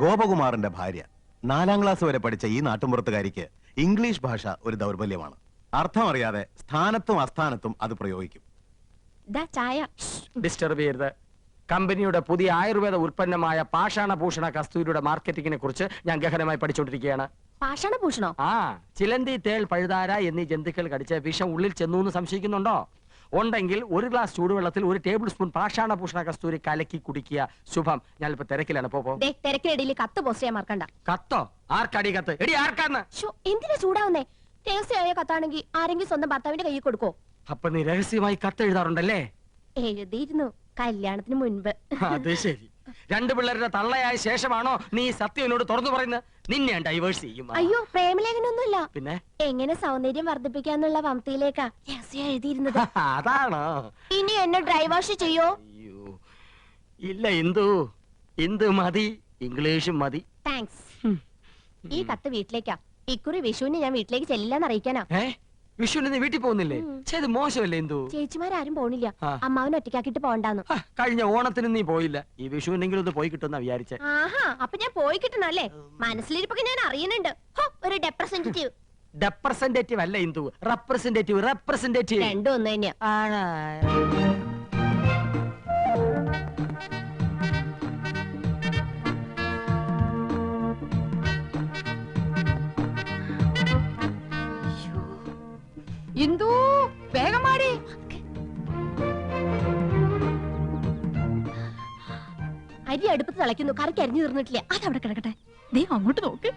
ഗോപകുമാറിന്റെ ഭാര്യ 4ാം ക്ലാസ് വരെ പഠിച്ച ഈ നാട്ടുമ്പുറത്തുകാരിക്ക് ഇംഗ്ലീഷ് ഭാഷ ഒരു ദൗർബല്യമാണ്. അർത്ഥമറിയാതെ സ്ഥാനത്തും അസ്ഥാനത്തും അത് പ്രയോഗിക്കും. ഡിസ്റ്റർബ് ചെയ്യരുത്. കമ്പനിയുടെ പുതിയ ആയുർവേദ ഉൽപ്പന്നമായ പാഷാണഭൂഷണ കസ്തൂരിയുടെ മാർക്കറ്റിംഗിനെ കുറിച്ച് ഞാൻ ഗഹനമായി പഠിച്ചുകൊണ്ടിരിക്കുകയാണ്. പാഷാണഭൂഷണോ? ആ, ചിലന്തി, തേൾ, പഴുതാര എന്നീ ജന്തുക്കൾ കടിച്ച വിഷം ഉള്ളിൽ ചെന്നു എന്ന് സംശയിക്കുന്നുണ്ടോ? ഉണ്ടെങ്കിൽ 1 ഗ്ലാസ് ചൂടുവെള്ളത്തിൽ 1 ടേബിൾ സ്പൂൺ പാഷാണഭൂഷണ കസ്തൂരി കലക്കി കുടിക്കുക. ശുഭം. ഞാനിപ്പോ തിരക്കിലാണ്. തിരക്കിനിടയിൽ കത്ത് പോസ്റ്റ് ചെയ്യാൻ മറക്കണ്ട. കത്തോ? ആർക്കടി കത്ത്? എടി ആർക്കാന്ന്? എന്തിനാ ചൂടാവുന്നേ? രഹസ്യമായ കത്താണെങ്കിൽ ആരെങ്കിലും സ്വന്തം ഭർത്താവിന്റെ കയ്യിൽ കൊടുക്കോ? അപ്പൊ നീ രഹസ്യമായി കത്ത് എഴുതാറുണ്ടല്ലേ? എഴുതിയിരുന്നു, കല്യാണത്തിന് മുൻപ്. അത് ശരി. 2 പിള്ളേരുടെ തള്ളയായ ശേഷമാണോ നീ സത്യം എന്നോട് തുറന്നു പറയുന്നത്? നിന്നെ ഡൈവേഴ്സ് ചെയ്യും. അയ്യോ, പ്രേമലേഖനൊന്നുമില്ല. പിന്നെ എങ്ങനെ സൗന്ദര്യം വർദ്ധിപ്പിക്കാന്നുള്ള വംതിയിലേക്കാ രഹസ്യം എഴുതിയിരുന്നത്. അതാണോ? ഇനി എന്നെ ഡ്രൈവേഴ്സ് ചെയ്യോ? അയ്യോ ഇല്ല, ഇന്ദു മതി, ഇംഗ്ലീഷും മതി. താങ്ക്സ്. ഈ കത്ത് വീട്ടിലേക്കാ. ഇക്കുറി വിഷുവിന് ഞാൻ വീട്ടിലേക്ക് ചെല്ലില്ലെന്ന് അറിയിക്കാനാ. വിഷുവിന് നീ വീട്ടിൽ പോകുന്നില്ലേ? ചെയ്ത് മോശമല്ലേ ഇന്ദു? ചേച്ചിമാരും പോണില്ല, അമ്മാവനെ ഒറ്റയ്ക്കാക്കിട്ട് പോണ്ടാന്ന്. കഴിഞ്ഞ ഓണത്തിന് നീ പോയില്ല. ഈ വിഷുവിനെങ്കിലും ഒന്ന് പോയി കിട്ടുന്ന വിചാരിച്ച. ആഹാ, അപ്പൊ ഞാൻ പോയി കിട്ടണല്ലേ? മനസ്സിലിരിപ്പൊക്കെ ഞാൻ അറിയുന്നുണ്ട്. ഒരു റെപ്രസെന്റേറ്റീവ്. റെപ്രസെന്റേറ്റീവ് അല്ല ഇന്ദു, റെപ്രസെന്റേറ്റീവ്. രണ്ടും ഒന്ന് തന്നെയാ. ഇന്ദു, വേഗം മാടി. അരി അടുപ്പത്ത് തിളയ്ക്കുന്നു, കറിക്ക് അരിഞ്ഞു തീർന്നിട്ടില്ല. അതവിടെ കിടക്കട്ടെ. ദേ അങ്ങോട്ട് നോക്ക്.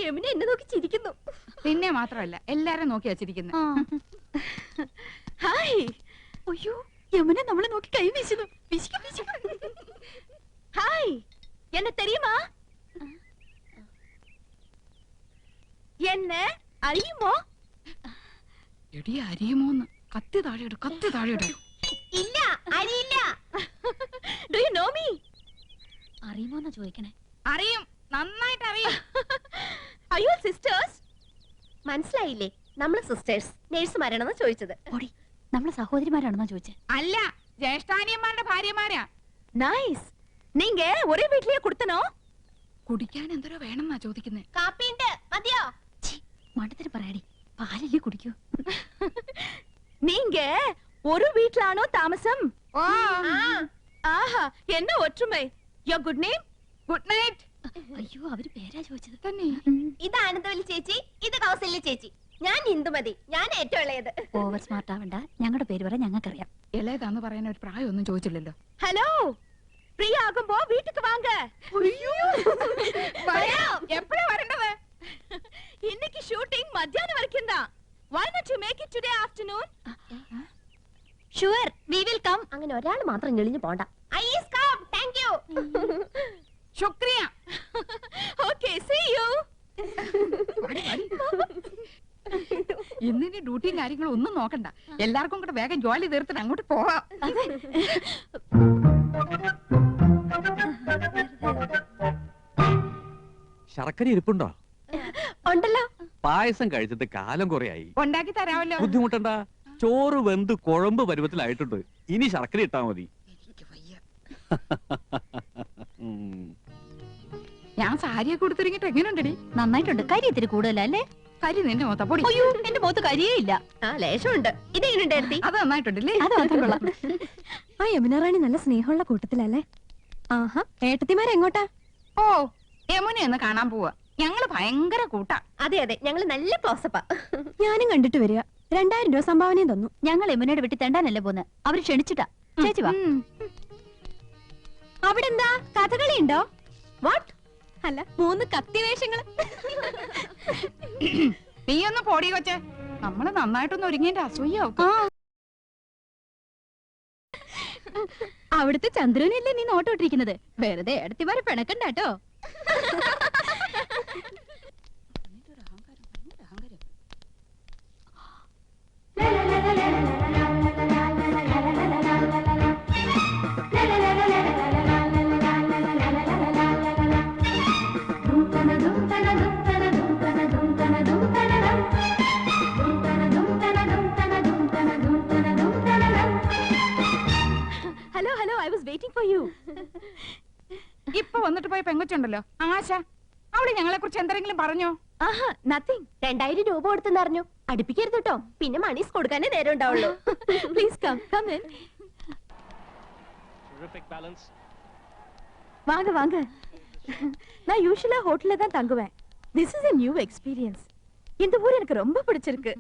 യമുന എന്നെ നോക്കി ചിരിക്കുന്നു. പിന്നെ മാത്രമല്ല, എല്ലാരും നോക്കി വച്ചിരിക്കുന്നു. ഹായ്. അയ്യോ, യമുന നമ്മളെ നോക്കി കൈ വീശുന്നു. ഹായ്, എന്നെ തെരിയുമാ? എന്നെ അറിയുമോ? എടി, അറിയുമോന്ന്? കത്തി താഴെയിട്, കത്തി താഴെയിട്. ഇല്ല, അറിയില്ല. Do you know me? അറിയുമോന്നാ ചോദിക്കണേ. അറിയും, നന്നായിട്ട് അറിയും. അയ്യോ, സിസ്റ്റേഴ്സ്. മനസ്സിലായില്ലേ? നമ്മള് സിസ്റ്റേഴ്സ്, നേഴ്സുമാരാണെന്ന് ചോദിച്ചത്. ഓടി, നമ്മള് സഹോദരിമാരാണെന്നാ ചോദിച്ചത്. അല്ല, ജ്യേഷ്ഠാനിയന്മാരുടെ ഭാര്യമാരാ. നൈസ്. നീങ്ക ഒരേ വീട്ടിലേ കൊടുത്തനോ? കുടിക്കാൻ എന്തോരോ വേണമെന്നാ ചോദിക്കുന്നേ. കാപ്പിണ്ട്, മതിയോ? മണ്ടത്തിന് പറയാടി, പാലല്ലേ കുടിക്കൂ. നീങ്ക ഒരു വീട്ടിലാണോ താമസം? ആഹാ, എന്നെ ഒറ്റുമൈ. Your good name? Good night. അയ്യോ, അവര് പേരാ ചോദിച്ചത് തന്നെ. ഇത് ആനന്ദവല്ലി ചേച്ചി, ഇത് കൗസല്യ ചേച്ചി. ഞാൻ ഇന്ദുമതി, ഞാൻ ഏറ്റവും ഇളയത്. ഓവർ സ്മാർട്ട് ആവണ്ട, ഞങ്ങളുടെ പേര് വരെ ഞങ്ങൾക്കറിയാം. ഇളയതാന്ന് പറയാൻ ഒരു പ്രായമൊന്നും ചോദിച്ചില്ലല്ലോ. ഹലോ, ഫ്രീ ആകുമ്പോ വീട്ടിക്ക് വാങ്ക. എപ്പോഴാ വരേണ്ടത്? ഇന്നേക്ക് ഷൂട്ടിംഗ് മധ്യാഹ്നം വരയ്ക്കും. Why not you make it today afternoon? Sure, we will come. അങ്ങനെ ഒരാൾ മാത്രം ഞെളിഞ്ഞു പോണ്ട. I is come. Thank you. ശുക്രിയ. Okay, see you. ഇന്നിനി ഡ്യൂട്ടിയും കാര്യങ്ങളും ഒന്നും നോക്കണ്ട. എല്ലാവർക്കും കൂടെ വേഗം ജോലി തീർത്തിട്ട് അങ്ങോട്ട് പോവാം. ശർക്കര ഇരിപ്പുണ്ടോ? ഉണ്ടല്ലോ. പായസം കഴിച്ചിട്ട് കാലം കുറയായി. ഉണ്ടാക്കി തരാമല്ലോ. ബുദ്ധിമുട്ടണ്ട, ചോറ് വെന്ത് കുഴമ്പ് പരുവത്തിലായിട്ടുണ്ട്. ഇനി ശർക്കര ഇട്ടാ മതി. ഞാൻ സാരിയൊക്കെ കൊടുത്തിരിങ്ങിട്ട് എങ്ങനെയുണ്ടടി? നന്നായിട്ടുണ്ട്. കരി ഇത്തിരി കൂടുതലല്ലേ? കരി നിന്റെ മൊത്ത പൊടി. അയ്യോ, എന്റെ മുഖത്ത് കരിയേ ഇല്ല. ലേശമുണ്ട്. ഇതെങ്ങനെയുണ്ട്? അത് നന്നായിട്ടുണ്ടല്ലേ? അത് മാത്രം കൊള്ളാം. ആ യമുന റാണി നല്ല സ്നേഹമുള്ള കൂട്ടത്തിലല്ലേ? ആഹാ, ഏട്ടത്തിമാരെങ്ങോട്ടാ? ഓ, യമുന ഒന്ന് കാണാൻ പോവാ. ഞങ്ങള് ഭയങ്കര കൂട്ടാ. അതെ അതെ, ഞങ്ങള് നല്ല ക്ലോസപ്പാ. ഞാനും കണ്ടിട്ട് വരിക. 2000 രൂപ സംഭാവനയും തന്നു. ഞങ്ങൾ യമുനയുടെ വീട്ടിൽ തെണ്ടാനല്ലേ പോന്ന്. അവര് ക്ഷണിച്ചിട്ടാ. ചേച്ചി വാ. അവിടെ എന്താ കഥകളി ഉണ്ടോ? വാട്ട്? അല്ല, 3 കത്തിവേഷങ്ങള്. നീ ഒന്ന് പോടി കൊച്ചെ. നമ്മള് നന്നായിട്ടൊന്ന് ഒരുങ്ങിന്റെ അസൂയാവും. അവിടുത്തെ ചന്ദ്രനല്ലേ നീ നോട്ടോട്ടിരിക്കുന്നത്? വെറുതെ ഏടത്തിമാരെ പിണക്കണ്ടാട്ടോ. പെങ്കൊച്ചുണ്ടല്ലോ ആശ, അവള് ഞങ്ങളെ കുറിച്ച് എന്തെങ്കിലും പറഞ്ഞോ? ആഹാ നത്തിങ്. 2000 രൂപ കൊടുത്തെന്ന് അറിഞ്ഞു. അടുപ്പിക്കരുത് കേട്ടോ, പിന്നെ മണീസ് കൊടുക്കാനേ നേരം ഉണ്ടാവുള്ളൂ. Please come come in. வாங்க வாங்க. நான் யூசுவலா ஹோட்டல்ல தான் தங்குவேன். This is a new experience. இந்த ஊர் எனக்கு ரொம்ப பிடிச்சிருக்கு.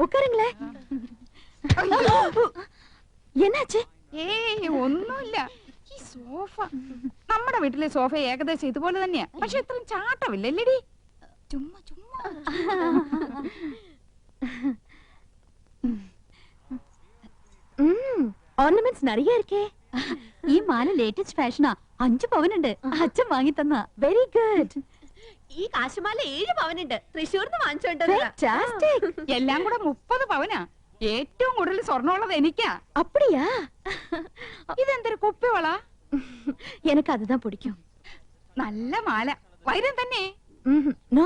உட்காருங்களே. என்னாச்சு? ഏയ് ഒന്നുമില്ല. ഈ സോഫ, നമ്മുടെ വീട്ടിലെ സോഫ ഏകദേശം ഇതുപോലെ തന്നെയാ, പക്ഷെ ഇത്രയും ചാട്ടമില്ലല്ലേടി. ചുമ്മാ ചുമ്മാ. ഓർണമെന്റ്സ് நிறைய இருக்கே. ഈ മാല ലേറ്റസ്റ്റ് ഫാഷനാ. 5 പവനുണ്ട്. അച്ഛൻ വാങ്ങി തന്നാ. Very good. ഈ കാശുമാല 7 പവനുണ്ട്. തൃശ്ശൂർന്ന് വാങ്ങിച്ചോണ്ടത്. എല്ലാം കൂടെ 30 പവനാ. ഏറ്റവും കൂടുതൽ സ്വർണ്ണമുള്ളത് എനിക്കാ. அப்படியா? ഇതെന്തൊരു കുപ്പിവള? எனக்கு அதுதான் பிடிக்கும். നല്ല മാല, വൈരം തന്നെ. നോ,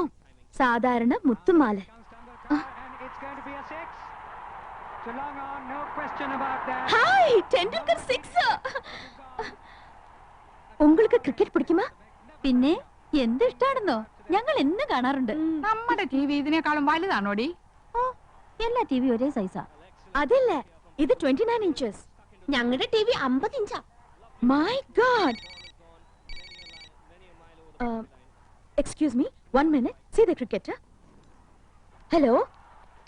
സാധാരണ മുത്തുമാല. ഹായ്, ടെൻഡുൽക്കർ 6. உங்களுக்கு ക്രിക്കറ്റ് പിടിക്കുമോ? പിന്നെ എന്ത് ഇഷ്ടാണെന്നോ, ഞങ്ങൾ എന്ന് കാണാറുണ്ട്. നമ്മുടെ ടിവി ഇതിനേക്കാളും വലുതാണോടി? ഓ, എല്ലാ ടിവി ഒരേ സൈസാ. അതല്ല, ഇത് 29 ഇഞ്ചസ്. ഞങ്ങളുടെ ടിവി 50 ഇഞ്ചാ. My god. Excuse me, 1 minute. See the cricket. Hello.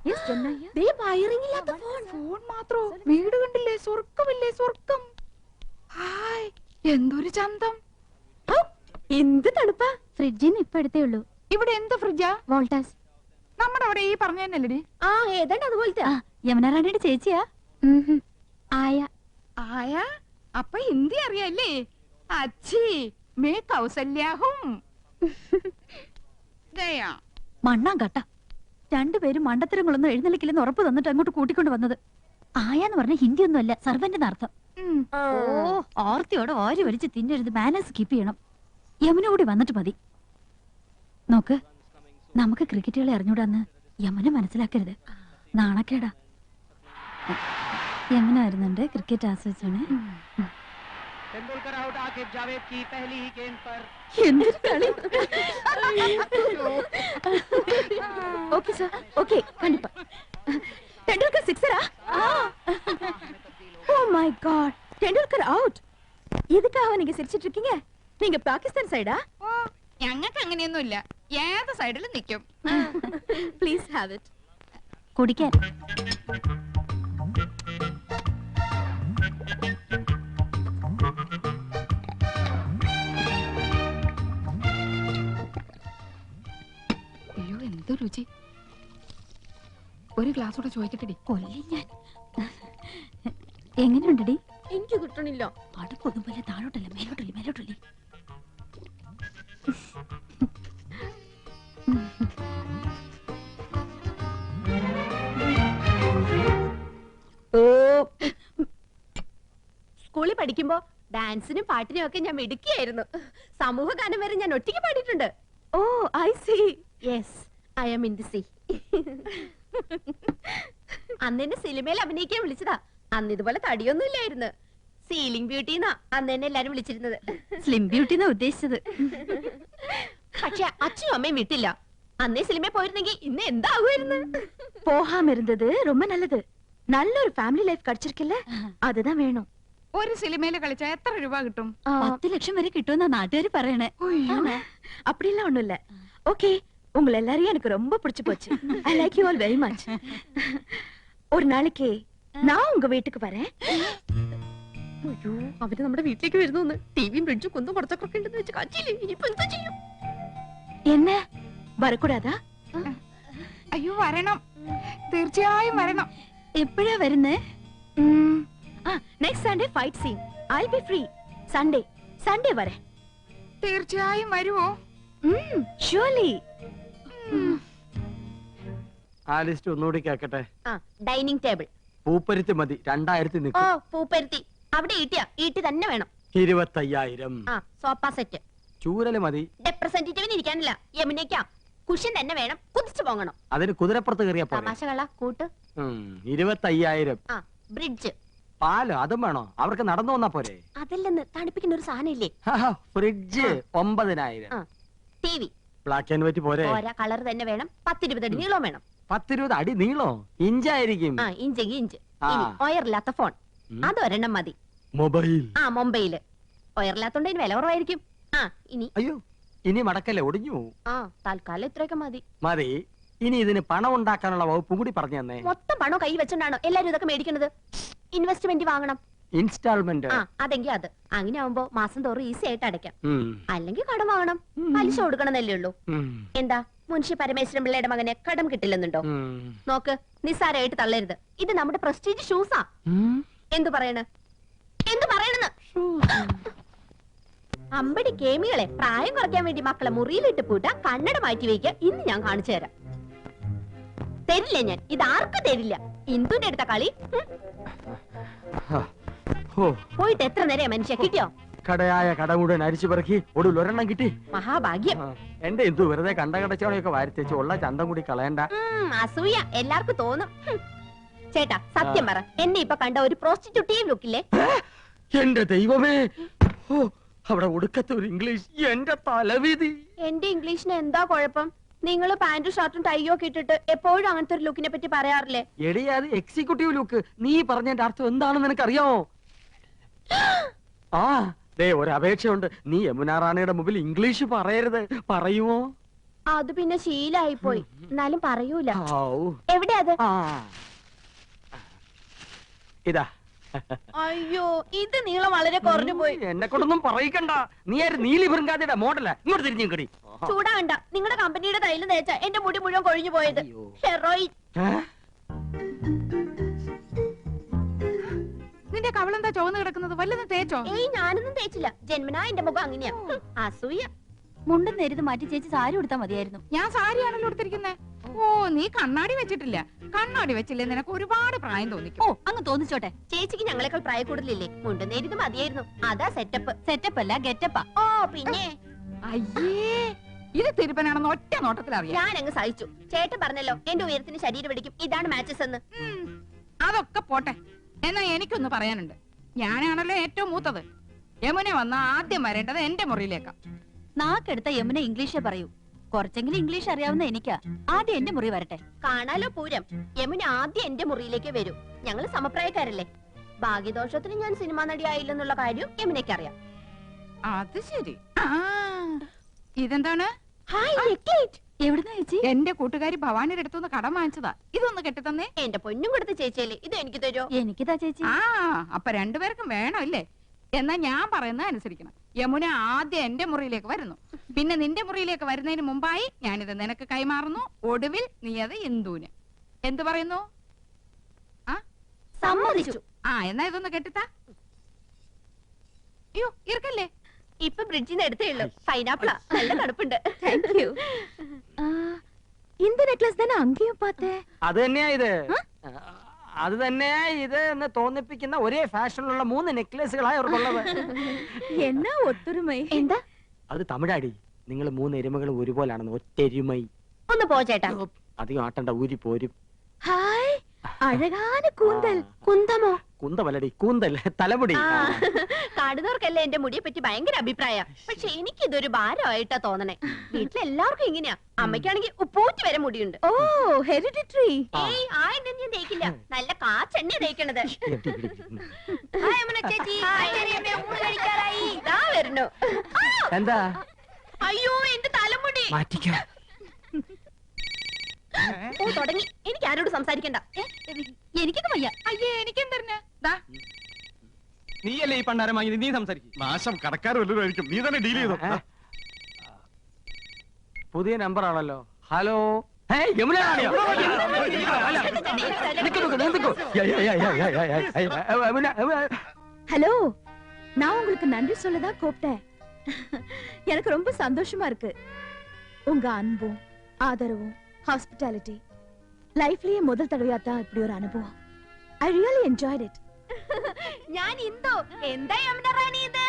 Yes Chennai. ദേ വയറിംഗ് ഇല്ലാത്ത ഫോൺ. ഫോൺ മാത്രോ? വീട് കണ്ടില്ലേ? സ്വർഗമില്ലേ സ്വർഗം. ഹായ്, എന്തൊരു ചന്തം. എന്ത് തണുപ്പാ. ഫ്രിഡ്ജിന് ഇപ്പൊ എടുത്തേ ഉള്ളൂ. ഇവിടെ എന്ത് ഫ്രിഡ്ജാ? വോൾട്ടാസ്. നമ്മുടെ അവിടെ ഈ പറഞ്ഞ തന്നെയല്ലേടി? ആ, ഏതാണ്ട് അതുപോലത്തെ. യമുന റാണിയുടെ ചേച്ചിയാ. ആയ. ആയ? അപ്പൊ ഹിന്ദി അറിയാല്ലേ? അച്ഛി മേ കൗസല്യാഹും. ദയാ മണ്ണാൻ കട്ട. രണ്ടുപേരും മണ്ടത്തരങ്ങളൊന്നും എഴുന്നള്ളിക്കില്ലെന്ന് ഉറപ്പ് തന്നിട്ട് അങ്ങോട്ട് കൂട്ടിക്കൊണ്ട് വന്നത്. ആയാന്ന് പറഞ്ഞ ഹിന്ദി ഒന്നും അല്ല, സർവന്റിന് അർത്ഥം. ഓ, ഓർത്തിയോടെ ഓരി വലിച്ച് തിന്നരുത്. മാനേഴ്സ് കീപ്പ് ചെയ്യണം. യമുന കൂടി വന്നിട്ട് മതി. നോക്ക്, നമുക്ക് ക്രിക്കറ്റുകളെ അറിഞ്ഞൂടാന്ന് യമുന മനസ്സിലാക്കരുത്. നാണക്കേടാ. യമുന വരുന്നുണ്ട്. ക്രിക്കറ്റ് ആസ്വദിച്ചാണ്. എന്തൊരു കളി. ஓகே சார், ஓகே, கண்டிப்பா. டெண்டுல்கர் சிக்ஸரா? Oh my god, Tendulkar out. எதுக்காக நீங்க சிரிச்சிட்டு இருக்கீங்க? நீங்க பாகிஸ்தான் சைடா? ഞങ്ങൾക്ക് അങ്ങനെയൊന്നുമില്ല, ഏത് സൈഡിലും നിൽക്കും. Please have it. കുടിക്കാൻ. അയ്യോ, എന്ത് രുചി. ഒരു ഗ്ലാസ് കൂടെ ചോദിക്കട്ടെടി. കൊല്ലി ഞാൻ. എങ്ങനെയുണ്ടടി? എനിക്ക് കിട്ടണില്ല. അടുപ്പൊന്നും പോലെ താഴോട്ടല്ല, മേലോട്ടല്ലേ, മേലോട്ടല്ലേ. സ്കൂളിൽ പഠിക്കുമ്പോ ഡാൻസിനും പാട്ടിനും ഒക്കെ ഞാൻ മിടുക്കിയായിരുന്നു. സമൂഹ ഗാനം വരെ ഞാൻ ഒറ്റയ്ക്ക് പാടിയിട്ടുണ്ട്. Oh, I see. Yes, I am in the sea. അന്ന് എന്നെ സിനിമയിൽ അഭിനയിക്കാൻ വിളിച്ചതാ. അന്ന് ഇതുപോലെ തടിയൊന്നും ഇല്ലായിരുന്നു. സീലിംഗ് ബ്യൂട്ടി എന്നാ അന്ന് എന്നെ എല്ലാരും വിളിച്ചിരുന്നത്. സ്ലിം ബ്യൂട്ടി എന്നാ ഉദ്ദേശിച്ചത്. പക്ഷെ അച്ഛനും അമ്മയും വിട്ടില്ല. അന്നേ സിനിമയിൽ പോയിരുന്നെങ്കിൽ ഇന്ന് എന്താകുമായിരുന്നു. പോഹാമ ഇരുന്നത് ரொம்ப நல்லது. നല്ലൊരു ഫാമിലി ലൈഫ് கிடைச்சிருக்குல்ல, அதுதான் വേണം. ഒരു സിനിമയിൽ കളിച്ചാ എത്ര രൂപ കിട്ടും? 10 ലക്ഷം വരെ കിട്ടുമെന്നാ നാട്ടുകാർ പറയണേ. அப்படிலாம் ஒண்ணும் இல்ல. ஓகே, உங்களை எல்லாரையும் எனக்கு ரொம்ப பிடிச்சு போச்சு. I like you all very much. ஒரு நாளைக்கு நான் உங்க வீட்டுக்கு வரேன். അയ്യോ, അവര് നമ്മുടെ വീട്ടിലേക്ക് വരുന്നു. ടിവിയും ഫ്രിഡ്ജും കുന്നും കുറച്ചൊക്കെ ഉണ്ടെന്ന് വെച്ച് കാച്ചില്ലേ. ഇനിയിപ്പോ എന്താ ചെയ്യും? എന്നെ വരക്കൂടാതാ? അയ്യോ, വരണം, തീർച്ചയായും വരണം. എപ്പോഴാ വരുന്നേ? Next Sunday fight scene. I be free. Sunday വരെ. തീർച്ചയായും വരുമോ? ഷുവർലി. ആ ലിസ്റ്റ് ഒന്നുകൂടി കേക്കട്ടെ. Dining table. പൂപ്പരുത്തി മതി. 2000 ഓ, നിൽക്കും. പൂപ്പരുത്തി. അവിടെ ഈട്ടി തന്നെ വേണം. 25,000. Sofa set. ചൂരല് മതി. റെപ്രസെന്റേറ്റീവിന് ഇരിക്കാനില്ല, യമുനയ്ക്കാ. കുഷൻ തന്നെ വേണം, കുതിച്ചു പോകണം. അതിന് കുതിരപ്പുറത്ത് കയറിയാ പോലെ. തമാശകള കൂട്ട്. 25,000. ബ്രിഡ്ജ്. പാലോ അതും വേണോ? അവർക്ക് നടന്നു വന്നാ പോരെ? അതല്ലെന്ന് തണുപ്പിക്കുന്ന ഒരു സാധനം ഇല്ലേ? Fridge 9000. T V black and white പോരെ? ഓരോ കളർ തന്നെ വേണം. 10-20 അടി നീളം വേണം. 10-20 അടി നീളോ? ഇഞ്ചായിരിക്കും. ഇഞ്ചെങ്കിൽ ഇഞ്ച്. ഒയറില്ലാത്ത ഫോൺ അതൊരെണ്ണം മതി. മൊബൈൽ. മൊബൈല് ഒയറില്ലാത്തോണ്ട് ഇതിന് വില കുറവായിരിക്കും. ഇനി അയ്യോ, ഇനി മടക്കല്ലേ, ഒടിഞ്ഞു. തൽക്കാലം ഇത്രയൊക്കെ മതി. മതി. ഇനി ഇതിന് പണം ഉണ്ടാക്കാനുള്ള വകുപ്പും കൂടി പറഞ്ഞു തന്നെ. മൊത്തം പണം കൈ വെച്ചോണ്ടാണോ എല്ലാരും ഇതൊക്കെ മേടിക്കുന്നത്? ഇൻവെസ്റ്റ്മെന്റ് വാങ്ങണം. ഇൻസ്റ്റാൾമെന്റ്. അതെങ്കിൽ അത് അങ്ങനെ ആവുമ്പോ മാസം തോറും ഈസി ആയിട്ട് അടയ്ക്കാം. അല്ലെങ്കിൽ കടം വാങ്ങണം, പലിശ കൊടുക്കണമെന്നല്ലേ ഉള്ളൂ. എന്താ മുൻഷി പരമേശ്വരൻ പിള്ളയുടെ മകനെ കടം കിട്ടില്ലെന്നുണ്ടോ? നോക്ക്, നിസ്സാരമായിട്ട് തള്ളരുത്. ഇത് നമ്മുടെ പ്രസ്റ്റീജ് ഷൂസാ. എന്തു പറയണെന്ന് അമ്പടി കേമികളെ പ്രായം കുറയ്ക്കാൻ വേണ്ടി മക്കളെ മുറിയിലിട്ട് പൂട്ട കണ്ണട മാറ്റി വയ്ക്കുക. ഇന്ന് ഞാൻ കാണിച്ചു തരാം. തരില്ല ഞാൻ, ഇത് ആർക്കും തരില്ല. ഇന്ദുന്റെ അടുത്ത കളി. പോയിട്ട് എത്ര നേരം മനുഷ്യ കിട്ടിയോ? കടയായ കട മുഴുവൻ അരിച്ചു പെറുക്കി ഒടുവിൽ ഒരെണ്ണം കിട്ടി. മഹാഭാഗ്യം. എന്റെ ഇന്ദു വെറുതെ കടച്ചവണയൊക്കെ വാരിത്തേച്ച് ഉള്ള ചന്തം കൂടി കളയണ്ട. അസൂയ എല്ലാവർക്കും തോന്നും. ചേട്ടാ സത്യം പറ, എന്നെ ഇപ്പൊ കണ്ട ഒരു പ്രോസ്റ്റിറ്റ്യൂട്ടീവ് ലുക്കില്ലേ? എന്റെ ദൈവമേ, അവിടെ ഒടുക്കത്തെ ഒരു ഇംഗ്ലീഷ്. എന്റെ തലവിധി. എന്റെ ഇംഗ്ലീഷിന് എന്താ കുഴപ്പം? നിങ്ങള് പാന്റും ഷർട്ടും ടൈയോ ഒക്കെ ഇട്ടിട്ട് എപ്പോഴും അങ്ങനത്തെ ഒരു ലുക്കിനെ പറ്റി പറയാറില്ലേ? എടി, അത് എക്സിക്യൂട്ടീവ് ലുക്ക്. നീ പറഞ്ഞതിന്റെ അർത്ഥം എന്താണെന്ന് നിനക്കറിയാമോ? ഒരു അപേക്ഷയുണ്ട്. നീ യമുന റാണിയുടെ മുമ്പിൽ ഇംഗ്ലീഷ് പറയരുത്. പറയുമോ? അത് പിന്നെ ശീലായി പോയി. എന്നാലും പറയൂല. എവിടെ അത്? ഇതാ. അയ്യോ, ഇത് നീളം വളരെ കുറഞ്ഞു പോയി. എന്നെ കൊണ്ടൊന്നും പറയിക്കണ്ട. നീ ആര്? നീലി ബൃങ്കാതിയുടെ മോഡല. ഇങ്ങോട്ട് തിരിഞ്ഞു കടി. ചൂടാകണ്ട. നിങ്ങളുടെ കമ്പനിയുടെ തൈല് തേച്ച എന്റെ മുടി മുഴുവൻ കൊഴിഞ്ഞു പോയത്. ഹെറോയിൻ. നിന്റെ കവളെന്താ ചുവന്ന് കിടക്കുന്നത്? വല്ലതും തേച്ചോ? ഞാനൊന്നും തേച്ചില്ല. ജന്മനാ എന്റെ മുഖം അങ്ങനെയാ. അസൂയ. മുണ്ടും നേരിത് മാറ്റി ചേച്ചി സാരി ഉടുത്താ മതിയായിരുന്നു. ഞാൻ സാരിയാണല്ലോ എടുത്തിരിക്കുന്നേ. ഓ, നീ കണ്ണാടി വെച്ചിട്ടില്ല. കണ്ണാടി വെച്ചില്ലേ നിനക്ക് ഒരുപാട് പ്രായം തോന്നിക്കും. അങ്ങ് തോന്നിച്ചോട്ടെ. ചേച്ചിക്ക് ഞങ്ങളെക്കാൾ പ്രായ കൂടുതലില്ലേ? മുണ്ടും നേരിത് മതിയായിരുന്നു. അതാ സെറ്റപ്പ് അല്ല ഗെറ്റപ്പാ. പിന്നെ അയ്യേ, ഇത് തിരുപ്പനാണെന്ന് ഒറ്റ നോട്ടത്തിൽ അറിയാം. ഞാൻ അങ്ങ് സഹിച്ചു. ചേട്ടൻ പറഞ്ഞല്ലോ എന്റെ ഉയരത്തിന് ശരീരം പിടിക്കും, ഇതാണ് മാച്ചസ് എന്ന്. അതൊക്കെ പോട്ടെ. എന്നാ എനിക്കൊന്ന് പറയാനുണ്ട്. ഞാനാണല്ലോ ഏറ്റവും മൂത്തത്. യമുന വന്ന ആദ്യം വരേണ്ടത് എന്റെ മുറിയിലേക്കാ. നാക്കെടുത്ത യമുന ഇംഗ്ലീഷേ പറയൂ. കുറച്ചെങ്കിലും ഇംഗ്ലീഷ് അറിയാവുന്ന എനിക്കാ. ആദ്യം എന്റെ മുറി വരട്ടെ. കാണാലോ പൂരം. യമുന ആദ്യം എന്റെ മുറിയിലേക്ക് വരൂ. ഞങ്ങള് സമപ്രായക്കാരല്ലേ. ഭാഗ്യദോഷത്തിന് ഞാൻ സിനിമാ നടി ആയില്ലെന്നുള്ള കാര്യം യമുനയ്ക്ക് അറിയാം. അത് ശരി. ഇതെന്താണ്? എവിടുന്ന ചേച്ചി? എന്റെ കൂട്ടുകാരി ഭവാനിയുടെ അടുത്തുനിന്ന് കടം വാങ്ങിച്ചതാ. ഇതൊന്ന് കെട്ടിത്തന്നേ. എന്റെ പൊന്നും കൊടുത്ത ചേച്ചിയല്ലേ, ഇത് എനിക്ക് തരുമോ? എനിക്കിതാ ചേച്ചി. അപ്പൊ രണ്ടുപേർക്കും വേണം അല്ലേ? എന്നാ ഞാൻ പറയുന്നത് അനുസരിക്കണം. യമുന ആദ്യം എന്റെ മുറിയിലേക്ക് വരുന്നു. പിന്നെ നിന്റെ മുറിയിലേക്ക് വരുന്നതിന് മുമ്പായി ഞാനിത് നിനക്ക് കൈമാറുന്നു. ഒടുവിൽ നീ അത് ഇന്ദുവിന്. എന്ത് പറയുന്നു? സമ്മതിച്ചു. എന്നാ ഇതൊന്ന് കെട്ടിത്താ. അയ്യോ, ഇറക്കല്ലേ. ഇപ്പൊ ബ്രിഡ്ജിന്ന് എടുത്തേ ഉള്ളൂ. പൈനാപ്പിളാ, നല്ല തണുപ്പുണ്ട്. இந்த நெக்லஸ் தானே அங்கேயும் பார்த்தேன். അത് തന്നെയാ ഇത്. അത് തന്നെയാ ഇത് എന്ന് തോന്നിപ്പിക്കുന്ന ഒരേ ഫാഷനിലുള്ള 3 നെക്ലേസുകളായി അവർക്കുള്ളത്. என்ன ஒத்துருமை? എന്താ? അത് തമിഴാടി. നിങ്ങൾ 3 എരുമകളും ഒരുപോലാണെന്ന്. ഒറ്റെരുമൈ. ഒന്ന് പോ ചേട്ടാ. അധികം ആട്ടണ്ട, ഊരി പോരും. ഹായ്, അഴകാന കൂന്തൽ. കുന്തമോ? കുന്തമല്ലടി, കൂന്തൽ, തലമുടി. കാണുന്നവർക്കല്ലേ എന്റെ മുടിയെ പറ്റി ഭയങ്കര അഭിപ്രായം. പക്ഷെ എനിക്ക് ഇതൊരു ഭാരമായിട്ടാ തോന്നണേ. വീട്ടിലെല്ലാവർക്കും ഇങ്ങനെയാ. അമ്മയ്ക്കാണെങ്കിൽ ഉപ്പൂറ്റി വരെ മുടിയുണ്ട്. ഓ, ഹെറിഡിറ്ററി. ഏയ്, ആ എണ്ണ ഞാൻ തേക്കില്ല. നല്ല കാച്ചെണ്ണ തേക്കണത്. ചേച്ചി വരുന്നു. എന്താ? അയ്യോ, എന്റെ തലമുടി മാറ്റിക്കോ. ഓ, തുടങ്ങി. എനിക്ക് ആരോട് സംസാരിക്കണ്ട. എനിക്കൊക്കെ വയ്യ. അയ്യേ, എനിക്കെന്തന്നെ? നീയല്ലേ ഈ പണ്ടാരം വാങ്ങി? നീ സംസാരിക്കും. നാശം കടക്കാർ വല്ലതായിരിക്കും. നീ തന്നെ ഡീൽ ചെയ്തോ. പുതിയ നമ്പർ ആണല്ലോ. ഹലോ, യമുന റാണിയോ? ஹலோ, நான் உங்களுக்கு நன்றி சொல்லதான் கூப்பிட்டேன். எனக்கு ரொம்ப சந்தோஷமா இருக்கு. உங்க அன்பும் ஆதரவும் ஹாஸ்பிட்டாலிட்டி ലൈഫിലെ முதல் തടവയാ தான் இப்படி ஒரு அனுபவம். I really enjoyed it. ഞാൻ ഇന്ദു. എന്താ യമുന റാണി ഇത്?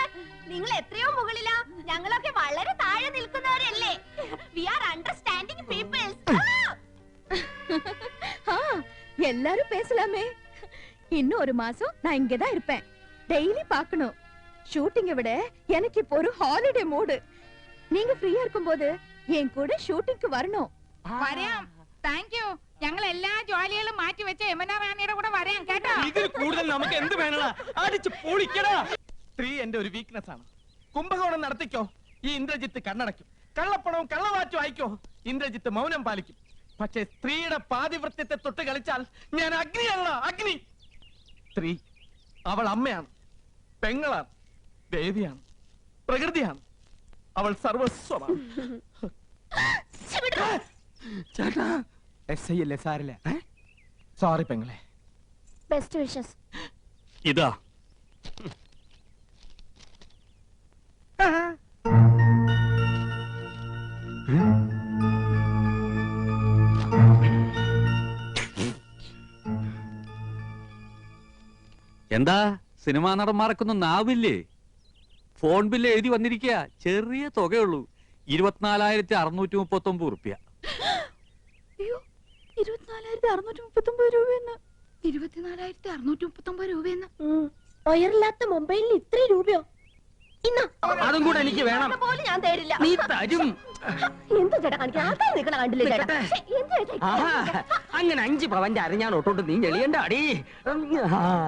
നിങ്ങൾ എത്രയോ മുകളിലാ. ഞങ്ങളൊക്കെ വളരെ താഴെ നിൽക്കുന്നവരല്ലേ. We are understanding peoples. எல்லாரும் பேசலாமே. இன்னும் ஒரு மாசம் நான் இங்கதான் இருப்பேன். டெய்லி பார்க்கணும். ஷூட்டிங்க விட எனக்கு இப்போ ஒரு ஹாலிடே மூடு. நீங்க ஃப்ரீயா இருக்கும்போது என் கூட ഷൂട്ടിംഗ്ക്ക് வரணும். വരാം. Thank you. ഞങ്ങൾ എല്ലാ ജോലികളും മാറ്റി വെച്ച് യമുന റാണിയുടെ കൂടെ വരാം കേട്ടോ. ഇതിൽ കൂടുതൽ നമുക്ക് എന്ത് വേണടാ? അടിച്ച് പൊളിക്കടാ. സ്ത്രീ എന്റെ ഒരു വീക്ക്നെസ് ആണ്. കുംഭകോണം നടത്തിക്കോ, ഈ ഇന്ദ്രജിത്ത് കണ്ണടയ്ക്കും. കള്ളപ്പണവും കള്ളവാറ്റും അയക്കോ, ഇന്ദ്രജിത്ത് മൗനം പാലിക്കും. പക്ഷേ സ്ത്രീയുടെ പാതിവൃത്യത്തെ തൊട്ട് കളിച്ചാൽ ഞാൻ അഗ്നിയല്ല, അഗ്നി. സ്ത്രീ അവൾ അമ്മയാണ്, പെങ്ങളാണ്, ദേവിയാണ്, പ്രകൃതിയാണ്. അവൾ സർവസ്വമാണ്. ചേട്ടാ SI അല്ലേ, സാരില്ല. സോറി പെങ്ങളെ. Best wishes. ഇതാ എന്താ സിനിമാ നടന്മാർക്കൊന്നും നാവില്ലേ? ഫോൺ ബില്ല് എഴുതി വന്നിരിക്കുക. ചെറിയ തുകയുള്ളൂ, 24,639 റുപ്യ. അയ്യോ, 24,639 രൂപയെന്ന്. 24,639 രൂപയെന്ന്. ഒയറില്ലാത്ത മൊബൈലിന് ഇത്ര രൂപയോ? അതും കൂടെ എനിക്ക് വേണം. പോലും ഞാൻ തരില്ല. നീ തരും. എന്താ ചേട്ടാ കാണിക്കാൻ? ആൾക്കാർ നിൽക്കണ കണ്ടില്ലേ ചേട്ടാ? ശ്ശെ, എന്താ ചേട്ടാ ആഹാ, അങ്ങനെ 5 പവന്റെ അരഞ്ഞാൻ ഒട്ടോട്ട് നീ ഞെളിയണ്ട അടി.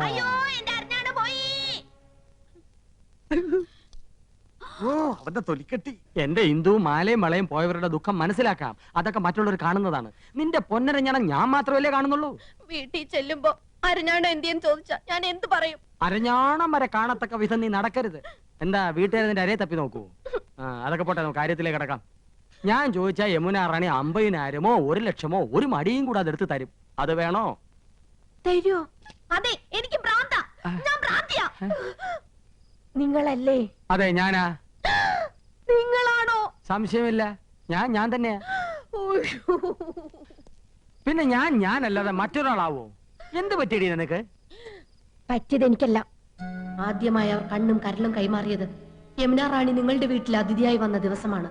അയ്യോ, എന്റെ അരഞ്ഞാണ് പോയി. ഓ അവന്റെ തൊലിക്കെട്ടി. എന്റെ ഹിന്ദു മാലയും വളയും പോയവരുടെ ദുഃഖം മനസ്സിലാക്കാം. അതൊക്കെ മറ്റുള്ളവർ കാണുന്നതാണ്. നിന്റെ പൊന്നരഞ്ഞാണം ഞാൻ മാത്രമല്ലേ കാണുന്നുള്ളൂ. വീട്ടിൽ ചെല്ലുമ്പോ അരഞ്ഞാണ് എന്തിയെന്ന് ചോദിച്ചാ ഞാൻ എന്ത് പറയും? അരഞ്ഞാണം വരെ കാണത്തക്ക വിധം നീ നടക്കരുത്. എന്താ വീട്ടുകാർ നിന്റെ അരയെ തപ്പി നോക്കൂ? അതൊക്കെ പോട്ടെ, നമുക്ക് കാര്യത്തിലേക്ക് കിടക്കാം. ഞാൻ ചോദിച്ചാ യമുന റാണി 50,000-മോ 1,00,000-മോ ഒരു മടിയും കൂടെ അതെടുത്ത് തരും. അത് വേണോ? തരുമോ? അതെ, എനിക്ക് ഭ്രാന്താ. ഞാൻ ഭ്രാന്തിയാ. നിങ്ങളല്ലേ? അതെ, ഞാനാ. നിങ്ങളാണോ? സംശയമില്ല, ഞാൻ തന്നെയാ. പിന്നെ ഞാനല്ലാതെ മറ്റൊരാളാവോ? എന്ത് പറ്റിയടി നിനക്ക്? പറ്റിയത് എനിക്കല്ല. ആദ്യമായി അവർ കണ്ണും കരലും കൈമാറിയത് യമുന റാണി നിങ്ങളുടെ വീട്ടിൽ അതിഥിയായി വന്ന ദിവസമാണ്.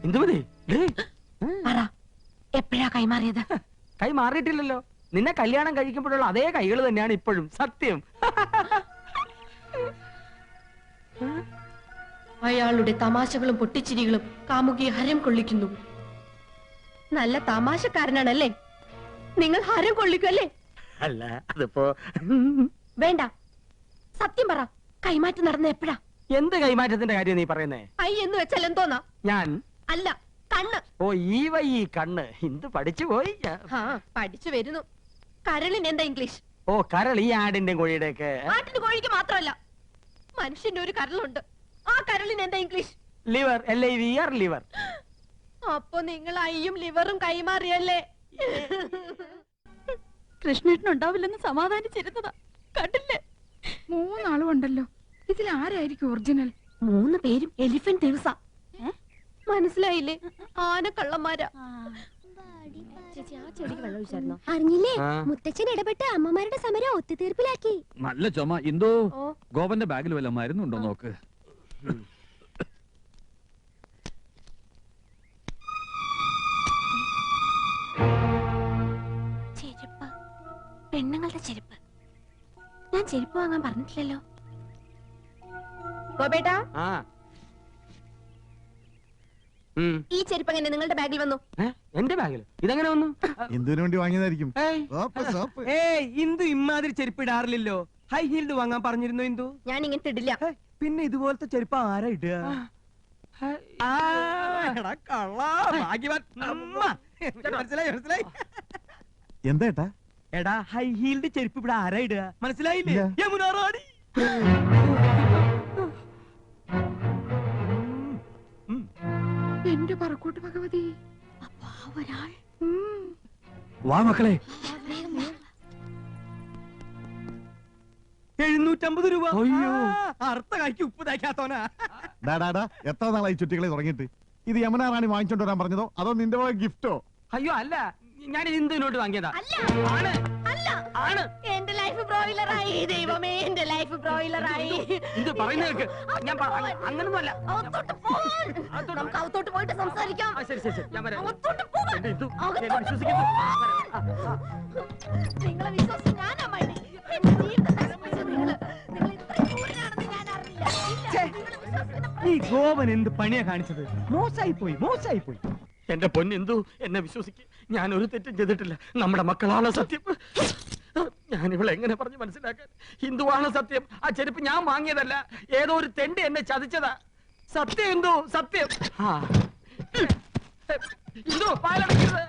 ഇന്ദുമതി, പറ, എപ്പോഴാ കൈമാറിയത്? കൈ മാറിയിട്ടില്ലല്ലോ. നിന്നെ കല്യാണം കഴിക്കുമ്പോഴുള്ള അതേ കൈകൾ തന്നെയാണ് ഇപ്പോഴും. സത്യം. അയാളുടെ തമാശകളും പൊട്ടിച്ചിരികളും കാമുകിയെ ഹരം കൊള്ളിക്കുന്നു. നല്ല തമാശക്കാരനാണല്ലേ? നിങ്ങൾ ഹരം കൊള്ളിക്കുമല്ലേ? അല്ല, അതിപ്പോ വേണ്ട, സത്യം പറ, കൈമാറ്റം നടന്ന എപ്പോഴാ? എന്ത് കൈമാറ്റത്തിന്റെ കാര്യം നീ പറയുന്നേ? ഐ എന്ന് വെച്ചാൽ എന്തോന്നാ? ഞാൻ അല്ല, കണ്ണ്. ഓ, ഈ കണ്ണ്. ഇന്ത് പഠിച്ചു പോയി. ആ, പഠിച്ചു വരുന്നു. കരളിന് എന്താ ഇംഗ്ലീഷ്? ഓ, കരൾ. ഈ ആടിന്റെ കോഴിയുടെ ഒക്കെ. ആട്ടിന് കോഴിക്ക് മാത്രമല്ല, മനുഷ്യന്റെ ഒരു കരളുണ്ട്. ആ കരളിന് എന്താ ഇംഗ്ലീഷ്? ലിവർ. LIVR, liver. അപ്പൊ നിങ്ങൾ അയ്യും ലിവറും കൈമാറിയല്ലേ? കൃഷ്ണേട്ടനുണ്ടാവില്ലെന്ന് സമാധാനിച്ചിരുന്നതാ. കണ്ടില്ലേ? 3 ആളും ഉണ്ടല്ലോ. ഇതിൽ ആരായിരിക്കും ഒറിജിനൽ? 3 പേരും എലിഫന്റ് ദിവസ. മനസ്സിലായില്ലേ? ആനക്കള്ളന്മാരാ. ചേച്ചി, ആ ചെടിക്ക് വെള്ളം ഒഴിച്ചായിരുന്നോ? അറിഞ്ഞില്ലേ? ആ. മുത്തച്ഛൻ ഇടപെട്ട് അമ്മമാരുടെ സമരം ഒത്തുതീർപ്പിലാക്കി. നല്ല ചുമ. എന്തോ ഓ. ഗോപന്റെ ബാഗിൽ വല്ല മരുന്നുണ്ടോ നോക്ക്. ചെരുപ്പ്, പെണ്ണുങ്ങളുടെ ചെരുപ്പ്. ഞാൻ ചെരുപ്പ് വാങ്ങാൻ പറഞ്ഞിട്ടില്ലല്ലോ. ഗോപേട്ടാ, ആ. ഈ ചെരുപ്പ് എങ്ങനെ നിങ്ങളുടെ ബാഗിൽ വന്നു? എന്റെ ബാഗിൽ ഇതെങ്ങനെ വന്നു? എന്തിനു വേണ്ടി വാങ്ങിയതായിരിക്കും? ഏയ്, ഇന്ദു ഇമ്മാതിരി ചെരുപ്പ് ഇടാറില്ലല്ലോ. ഹൈ ഹീൽഡ് വാങ്ങാൻ പറഞ്ഞിരുന്നു ഇന്ദു. ഞാൻ ഇങ്ങനത്തെ ഇടില്ല. പിന്നെ ഇതുപോലത്തെ ചെരുപ്പ് ആരാ ഇടുക? ആ, എടാ കള്ളാ, ഭാഗ്യവാൻ. അമ്മ. മനസ്സിലായി. എന്താ? എടാ, ഹൈ ഹീൽഡ് ചെരുപ്പ് ഇവിടെ ആരാ ഇടുക? മനസ്സിലായില്ലേ? ഇല്ല. യമുന റാണി. എന്റെ പറക്കോട്ട് ഭഗവതി. ഒരാൾ വാ മക്കളെ. 750 രൂപ. അയ്യോ. അർത്ഥ കായ്ക്ക് ഉപ്പ് തയ്ക്കാത്തോനാ. എത്ര നാളായി ചുറ്റികളെ തുടങ്ങിയിട്ട്? ഇത് യമുന റാണി വാങ്ങിച്ചോണ്ട് വരാൻ പറഞ്ഞതോ അതോ നിന്റെ പോയ ഗിഫ്റ്റോ? അയ്യോ, അല്ല, ഞാൻ ഇന്ദുവിനോട്ട് വാങ്ങിയതാ. അല്ല, ആണ്. അല്ല, ആണ്. എന്റെ ലൈഫ് ബ്രോയിലറായി ദൈവമേ എന്റെ ലൈഫ് ബ്രോയിലറായി ഇത് പറയുന്ന കേൾക്ക്. ഞാൻ അങ്ങനൊന്നുമല്ല. നമുക്ക് അകത്തോട്ട് പോയിട്ട് സംസാരിക്കാം ശരി ശരി ശരി ഞാൻ വരാം. അകത്തോട്ട് പോവാൻ. എന്റെ ഇന്ദു, അകത്തോട്ട് എന്നെ വിശ്വസിക്കുന്നു. നിങ്ങളെ വിശ്വസിച്ച് ഞാനാ മടി എന്റെ ജീവിതം നശിപ്പിച്ചു നിങ്ങൾ ഇത്രയും ക്രൂരനാണെന്ന് ഞാൻ അറിഞ്ഞില്ല ഇല്ല, നിങ്ങളെ വിശ്വസിക്കുന്ന ഈ ഗോപൻ എന്ത് പണിയാ കാണിച്ചത്? മോശമായി പോയി. എന്റെ പൊന്നെന്തു, എന്നെ വിശ്വസിക്ക്. ഞാൻ ഒരു തെറ്റും ചെയ്തിട്ടില്ല. നമ്മുടെ മക്കളാണ് സത്യം. ഞാൻ ഇവളെ എങ്ങനെ പറഞ്ഞു മനസ്സിലാക്കാൻ? ഹിന്ദുവാണ് സത്യം. ആ ചെരുപ്പ് ഞാൻ വാങ്ങിയതല്ല. ഏതോ ഒരു തെണ്ടി എന്നെ ചതിച്ചതാ. സത്യം എന്തോ സത്യം. ഇന്ദു പാലടക്കരുത്.